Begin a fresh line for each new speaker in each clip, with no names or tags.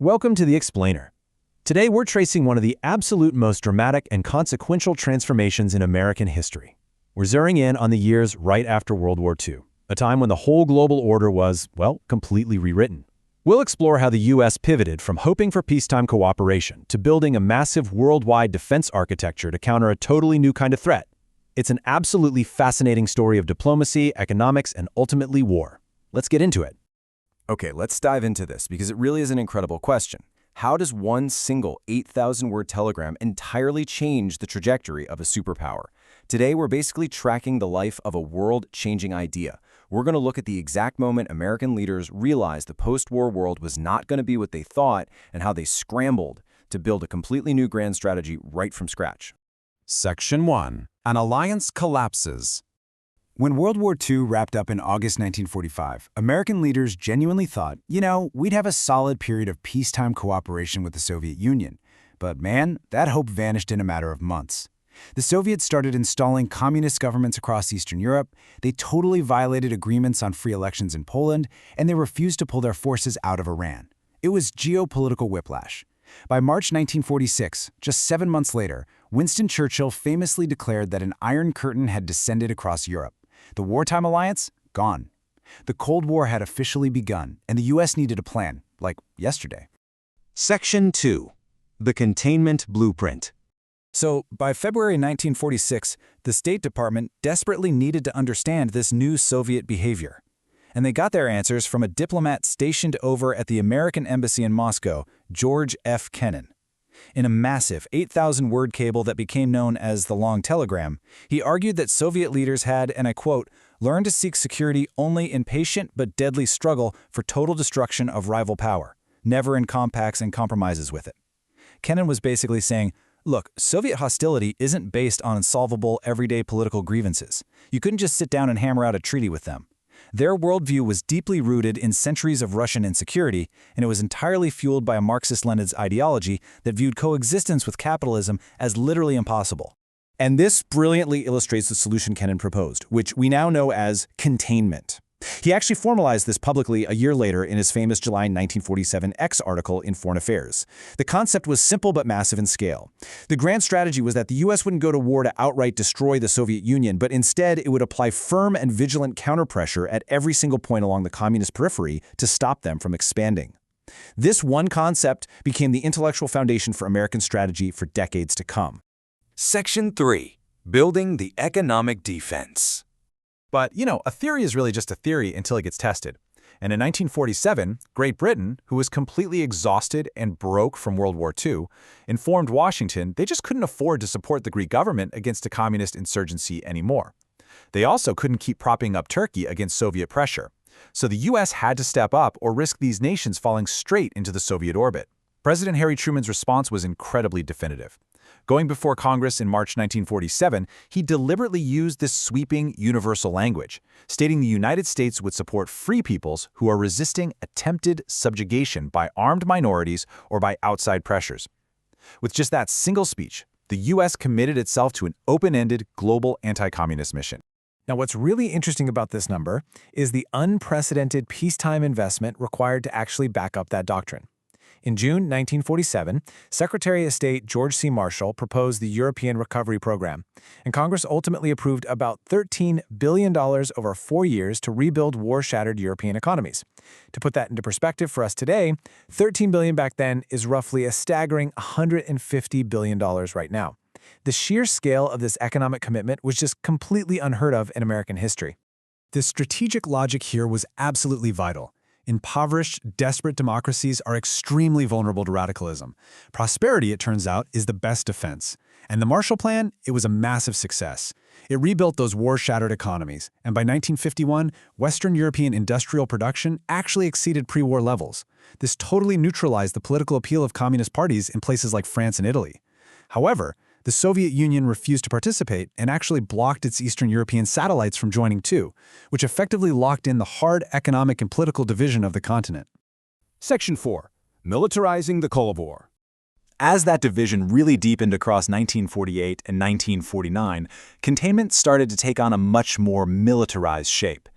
Welcome to The Explainer. Today we're tracing one of the absolute most dramatic and consequential transformations in American history. We're zeroing in on the years right after World War II, a time when the whole global order was, well, completely rewritten. We'll explore how the U.S. pivoted from hoping for peacetime cooperation to building a massive worldwide defense architecture to counter a totally new kind of threat. It's an absolutely fascinating story of diplomacy, economics, and ultimately war. Let's get into it.
Okay, let's dive into this because it really is an incredible question. How does one single 8,000-word telegram entirely change the trajectory of a superpower? Today, we're basically tracking the life of a world-changing idea. We're going to look at the exact moment American leaders realized the post-war world was not going to be what they thought and how they scrambled to build a completely new grand strategy right from scratch.
Section 1. An alliance collapses. When World War II wrapped up in August 1945, American leaders genuinely thought, we'd have a solid period of peacetime cooperation with the Soviet Union. But man, that hope vanished in a matter of months. The Soviets started installing communist governments across Eastern Europe, they totally violated agreements on free elections in Poland, and they refused to pull their forces out of Iran. It was geopolitical whiplash. By March 1946, just 7 months later, Winston Churchill famously declared that an iron curtain had descended across Europe. The wartime alliance? Gone. The Cold War had officially begun, and the U.S. needed a plan, like yesterday.
Section 2. The Containment Blueprint.
So, by February 1946, the State Department desperately needed to understand this new Soviet behavior. And they got their answers from a diplomat stationed over at the American Embassy in Moscow, George F. Kennan. In a massive 8,000-word cable that became known as the Long Telegram, he argued that Soviet leaders had, and I quote, learned to seek security only in patient but deadly struggle for total destruction of rival power, never in compacts and compromises with it. Kennan was basically saying, look, Soviet hostility isn't based on unsolvable everyday political grievances. You couldn't just sit down and hammer out a treaty with them. Their worldview was deeply rooted in centuries of Russian insecurity, and it was entirely fueled by a Marxist-Leninist ideology that viewed coexistence with capitalism as literally impossible.
And this brilliantly illustrates the solution Kennan proposed, which we now know as containment. He actually formalized this publicly a year later in his famous July 1947 X article in Foreign Affairs. The concept was simple but massive in scale. The grand strategy was that the U.S. wouldn't go to war to outright destroy the Soviet Union, but instead it would apply firm and vigilant counterpressure at every single point along the communist periphery to stop them from expanding. This one concept became the intellectual foundation for American strategy for decades to come.
Section 3. Building the Economic Defense.
But, a theory is really just a theory until it gets tested. And in 1947, Great Britain, who was completely exhausted and broke from World War II, informed Washington they just couldn't afford to support the Greek government against a communist insurgency anymore. They also couldn't keep propping up Turkey against Soviet pressure. So the U.S. had to step up or risk these nations falling straight into the Soviet orbit. President Harry Truman's response was incredibly definitive. Going before Congress in March 1947, he deliberately used this sweeping, universal language, stating the United States would support free peoples who are resisting attempted subjugation by armed minorities or by outside pressures. With just that single speech, the U.S. committed itself to an open-ended global anti-communist mission.
Now, what's really interesting about this number is the unprecedented peacetime investment required to actually back up that doctrine. In June 1947, Secretary of State George C. Marshall proposed the European Recovery Program, and Congress ultimately approved about $13 billion over 4 years to rebuild war-shattered European economies. To put that into perspective for us today, $13 billion back then is roughly a staggering $150 billion right now. The sheer scale of this economic commitment was just completely unheard of in American history.
The strategic logic here was absolutely vital. Impoverished, desperate democracies are extremely vulnerable to radicalism. Prosperity, it turns out, is the best defense. And the Marshall Plan, it was a massive success. It rebuilt those war-shattered economies, and by 1951, Western European industrial production actually exceeded pre-war levels. This totally neutralized the political appeal of communist parties in places like France and Italy. However, the Soviet Union refused to participate and actually blocked its Eastern European satellites from joining too, which effectively locked in the hard economic and political division of the continent.
Section 4. Militarizing the Cold War.
As that division really deepened across 1948 and 1949, containment started to take on a much more militarized shape.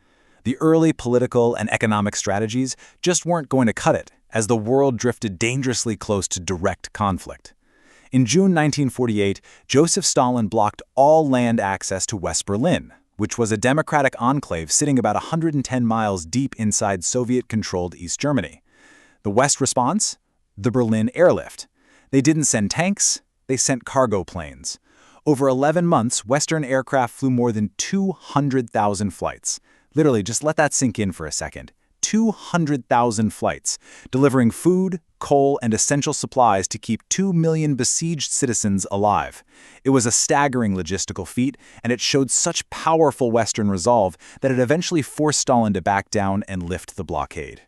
The early political and economic strategies just weren't going to cut it, as the world drifted dangerously close to direct conflict. In June 1948, Joseph Stalin blocked all land access to West Berlin, which was a democratic enclave sitting about 110 miles deep inside Soviet-controlled East Germany. The West response? The Berlin airlift. They didn't send tanks, they sent cargo planes. Over 11 months, Western aircraft flew more than 200,000 flights. Literally, just let that sink in for a second. 200,000 flights, delivering food, coal, and essential supplies to keep 2 million besieged citizens alive. It was a staggering logistical feat, and it showed such powerful Western resolve that it eventually forced Stalin to back down and lift the blockade.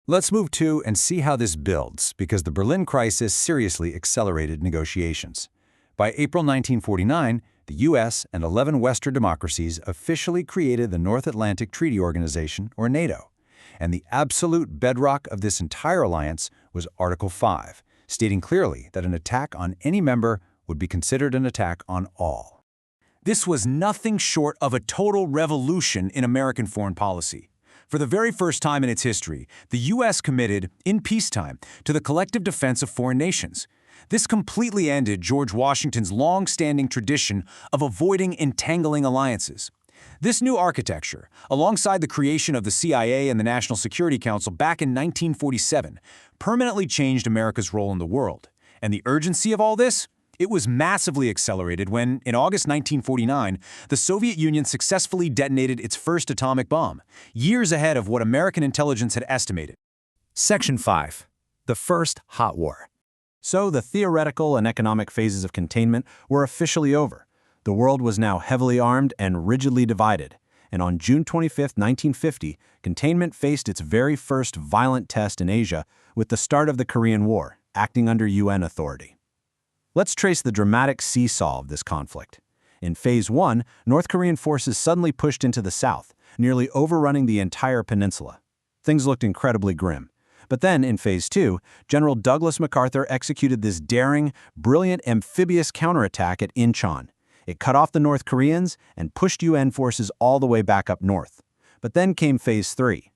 Let's move to and see how this builds, because the Berlin crisis seriously accelerated negotiations. By April 1949, the U.S. and 11 Western democracies officially created the North Atlantic Treaty Organization, or NATO. And the absolute bedrock of this entire alliance was Article 5, stating clearly that an attack on any member would be considered an attack on all.
This was nothing short of a total revolution in American foreign policy. For the very first time in its history, the U.S. committed, in peacetime, to the collective defense of foreign nations. This completely ended George Washington's long-standing tradition of avoiding entangling alliances. This new architecture, alongside the creation of the CIA and the National Security Council back in 1947, permanently changed America's role in the world. And the urgency of all this? It was massively accelerated when, in August 1949, the Soviet Union successfully detonated its first atomic bomb, years ahead of what American intelligence had estimated.
Section 5. The First Hot War. So the theoretical and economic phases of containment were officially over. The world was now heavily armed and rigidly divided, and on June 25, 1950, containment faced its very first violent test in Asia with the start of the Korean War, acting under UN authority. Let's trace the dramatic seesaw of this conflict. In Phase 1, North Korean forces suddenly pushed into the south, nearly overrunning the entire peninsula. Things looked incredibly grim. But then, in Phase 2, General Douglas MacArthur executed this daring, brilliant amphibious counterattack at Incheon. It cut off the North Koreans and pushed UN forces all the way back up north. But then came Phase 3.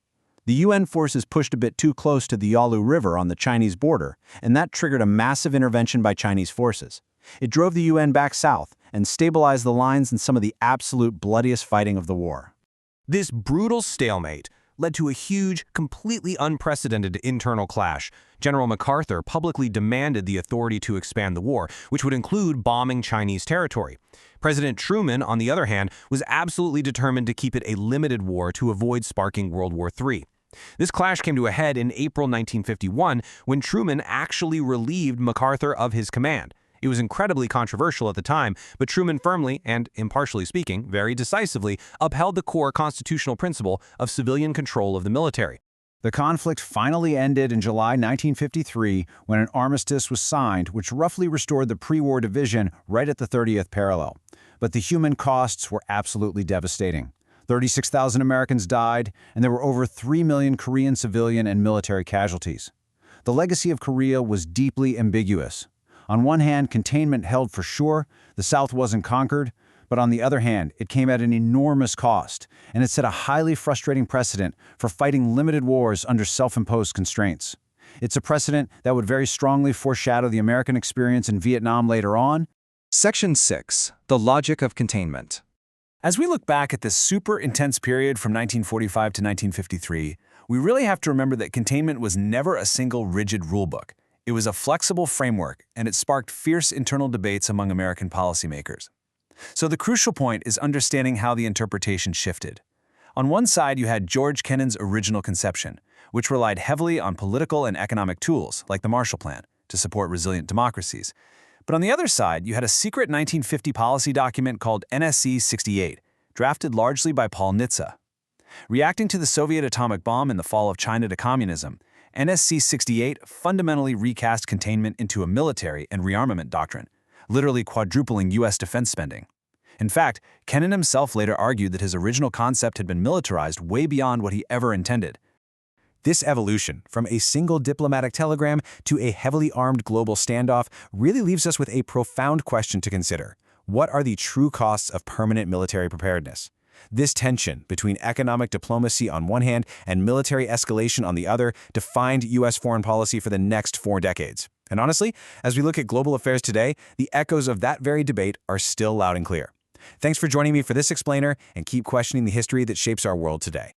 The UN forces pushed a bit too close to the Yalu River on the Chinese border, and that triggered a massive intervention by Chinese forces. It drove the UN back south and stabilized the lines in some of the absolute bloodiest fighting of the war.
This brutal stalemate led to a huge, completely unprecedented internal clash. General MacArthur publicly demanded the authority to expand the war, which would include bombing Chinese territory. President Truman, on the other hand, was absolutely determined to keep it a limited war to avoid sparking World War III. This clash came to a head in April 1951 when Truman actually relieved MacArthur of his command. It was incredibly controversial at the time, but Truman firmly, and impartially speaking, very decisively, upheld the core constitutional principle of civilian control of the military.
The conflict finally ended in July 1953 when an armistice was signed, which roughly restored the pre-war division right at the 30th parallel. But the human costs were absolutely devastating. 36,000 Americans died, and there were over 3 million Korean civilian and military casualties. The legacy of Korea was deeply ambiguous. On one hand, containment held for sure, the South wasn't conquered, but on the other hand, it came at an enormous cost, and it set a highly frustrating precedent for fighting limited wars under self-imposed constraints. It's a precedent that would very strongly foreshadow the American experience in Vietnam later on.
Section 6. The Logic of Containment.
As we look back at this super intense period from 1945 to 1953, we really have to remember that containment was never a single rigid rulebook. It was a flexible framework, and it sparked fierce internal debates among American policymakers. So the crucial point is understanding how the interpretation shifted. On one side, you had George Kennan's original conception, which relied heavily on political and economic tools, like the Marshall Plan, to support resilient democracies. But on the other side, you had a secret 1950 policy document called NSC 68, drafted largely by Paul Nitze. Reacting to the Soviet atomic bomb and the fall of China to communism, NSC 68 fundamentally recast containment into a military and rearmament doctrine, literally quadrupling U.S. defense spending. In fact, Kennan himself later argued that his original concept had been militarized way beyond what he ever intended. This evolution, from a single diplomatic telegram to a heavily armed global standoff, really leaves us with a profound question to consider. What are the true costs of permanent military preparedness?
This tension between economic diplomacy on one hand and military escalation on the other defined U.S. foreign policy for the next 4 decades. And honestly, as we look at global affairs today, the echoes of that very debate are still loud and clear. Thanks for joining me for this explainer, and keep questioning the history that shapes our world today.